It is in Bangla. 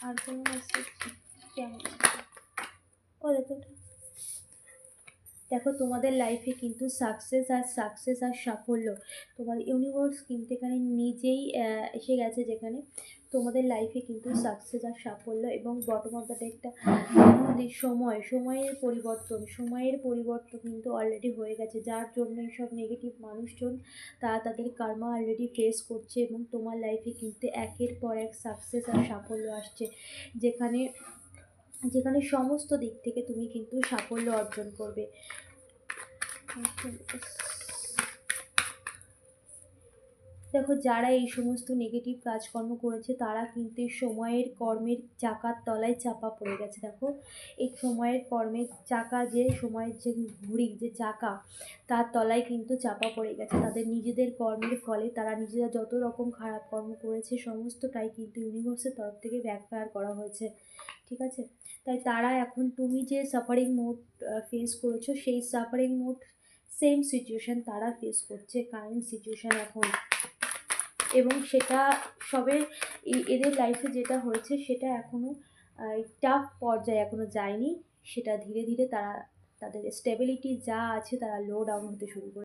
আর কোনো মেসেজ কেমন ও দেখো, দেখো তোমাদের লাইফে কিন্তু সাকসেস আর সাফল্য, তোমার ইউনিভার্স কিন্তু এখানে নিজেই এসে গেছে, যেখানে তোমাদের লাইফে কিন্তু সাকসেস আর সাফল্য এবং বটম অফ দ্য ডেকটা সময়ের পরিবর্তন কিন্তু অলরেডি হয়ে গেছে, যার জন্য এইসব নেগেটিভ মানুষজন তারা তাদের কর্মা অলরেডি ফেস করছে, এবং তোমার লাইফে কিন্তু একের পর এক সাকসেস আর সাফল্য আসছে, যেখানে যেখানে সমস্ত দিক থেকে তুমি কিন্তু সাফল্য অর্জন করবে। দেখো, যারা এই সমস্ত নেগেটিভ কাজকর্ম করেছে তারা কিন্তু এই সময়ের কর্মের চাকার তলায় চাপা পড়ে গেছে। দেখো, এই সময়ের কর্মের চাকা, যে সময়ের যে ঘুড়ি, যে চাকা, তার তলায় কিন্তু চাপা পড়ে গেছে। তাদের নিজেদের কর্মের ফলে তারা নিজেরা যত রকম খারাপ কর্ম করেছে সমস্তটাই কিন্তু ইউনিভার্সের তরফ থেকে ব্যাকফায়ার করা হয়েছে, ঠিক আছে? তাই তারা এখন তুমি যে সাফারিং মোড ফেস করেছো, সেই সাফারিং মোড সেম সিচুয়েশান তারা ফেস করছে, কারেন্ট সিচুয়েশান এখন। এবং সেটা সবে এদের লাইফে যেটা হয়েছে সেটা এখনও টাফ পর্যায়ে এখনও যায়নি, সেটা ধীরে ধীরে তারা তাদের স্টেবিলিটি যা আছে তারা লো ডাউন হতে শুরু করে।